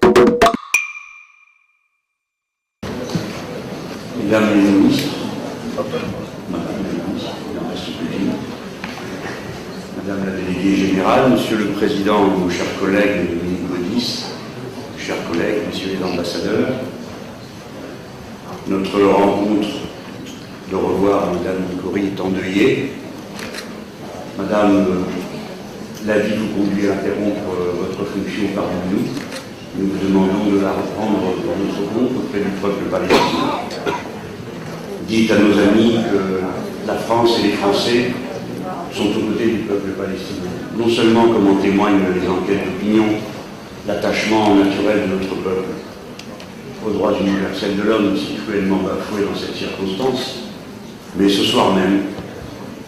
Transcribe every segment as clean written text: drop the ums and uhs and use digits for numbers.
Mesdames les ministres, Madame la ministre, Madame la déléguée générale, Monsieur le Président, nos chers collègues Dominique Baudis, chers collègues, Messieurs les ambassadeurs, notre rencontre de revoir Madame Nicori est endeuillée. Madame, la vie vous conduit à interrompre votre fonction parmi nous. Nous vous demandons de la reprendre pour notre compte auprès du peuple palestinien. Dites à nos amis que la France et les Français sont aux côtés du peuple palestinien. Non seulement, comme en témoignent les enquêtes d'opinion, l'attachement naturel de notre peuple aux droits universels de l'homme, si cruellement bafoué dans cette circonstance, mais ce soir même,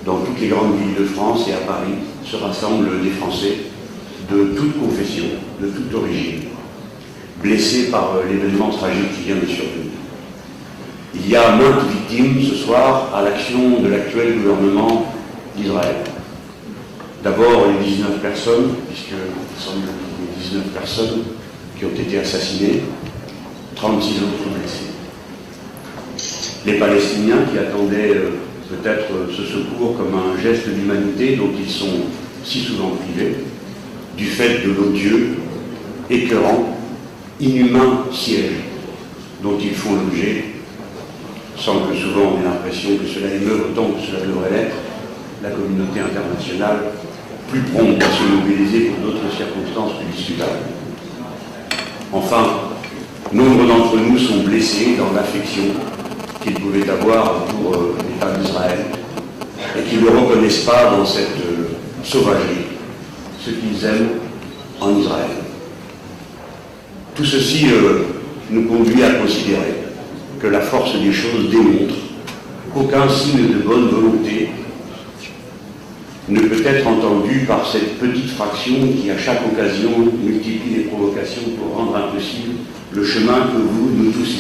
dans toutes les grandes villes de France et à Paris, se rassemblent des Français de toute confession, de toute origine, blessés par l'événement tragique qui vient de survenir. Il y a maintes victimes ce soir à l'action de l'actuel gouvernement d'Israël. D'abord les 19 personnes, puisqu'il semble qu'il y a 19 personnes qui ont été assassinées, 36 autres blessés. Les Palestiniens qui attendaient peut-être ce secours comme un geste d'humanité dont ils sont si souvent privés, du fait de l'odieux, écœurant, inhumain siège dont ils font l'objet, sans que souvent on ait l'impression que cela émeuve autant que cela devrait l'être, la communauté internationale plus prompte à se mobiliser pour d'autres circonstances plus discutables. Enfin, nombre d'entre nous sont blessés dans l'affection qu'ils pouvaient avoir pour l'État d'Israël et qui ne reconnaissent pas dans cette sauvagerie ce qu'ils aiment en Israël. Tout ceci nous conduit à considérer que la force des choses démontre qu'aucun signe de bonne volonté ne peut être entendu par cette petite fraction qui, à chaque occasion, multiplie les provocations pour rendre impossible le chemin que vous, nous tous ici,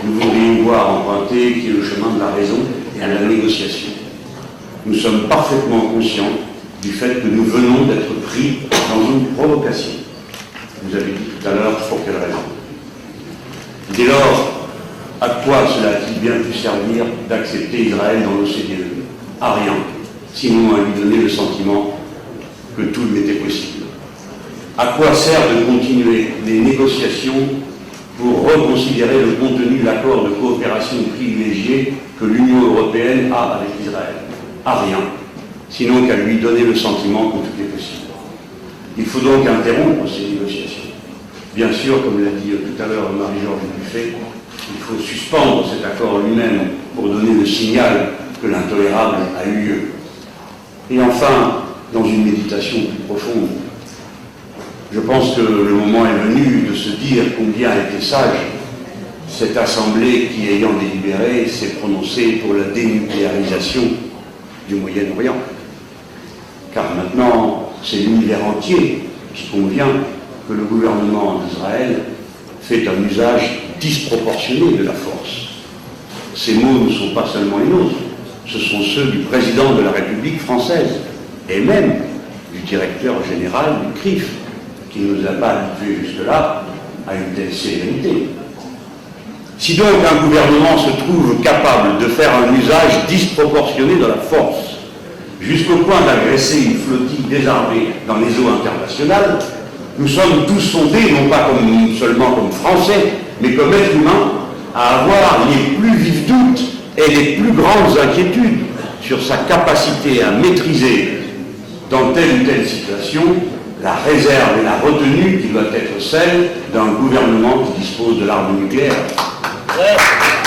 nous voudrions voir emprunter, qui est le chemin de la raison et de la négociation. Nous sommes parfaitement conscients du fait que nous venons d'être pris dans une provocation. Vous avez dit tout à l'heure pour quelle raison. Dès lors, à quoi cela a-t-il bien pu servir d'accepter Israël dans l'OCDE? À rien, sinon à lui donner le sentiment que tout lui était possible. À quoi sert de continuer les négociations pour reconsidérer le contenu de l'accord de coopération privilégiée que l'Union européenne a avec Israël? À rien, sinon qu'à lui donner le sentiment que tout est possible. Il faut donc interrompre ces négociations. Bien sûr, comme l'a dit tout à l'heure Marie-Georges Buffet, il faut suspendre cet accord lui-même pour donner le signal que l'intolérable a eu lieu. Et enfin, dans une méditation plus profonde, je pense que le moment est venu de se dire combien a été sage cette assemblée qui, ayant délibéré, s'est prononcée pour la dénucléarisation du Moyen-Orient. Car maintenant, c'est l'univers entier qui convient que le gouvernement d'Israël fait un usage disproportionné de la force. Ces mots ne sont pas seulement les nôtres, ce sont ceux du président de la République française et même du directeur général du CRIF, qui ne nous a pas habitués jusque-là à une telle sévérité. Si donc un gouvernement se trouve capable de faire un usage disproportionné de la force, jusqu'au point d'agresser une flottille désarmée dans les eaux internationales, nous sommes tous sondés, non pas seulement comme Français, mais comme êtres humains, à avoir les plus vifs doutes et les plus grandes inquiétudes sur sa capacité à maîtriser, dans telle ou telle situation, la réserve et la retenue qui doit être celle d'un gouvernement qui dispose de l'arme nucléaire. Ouais.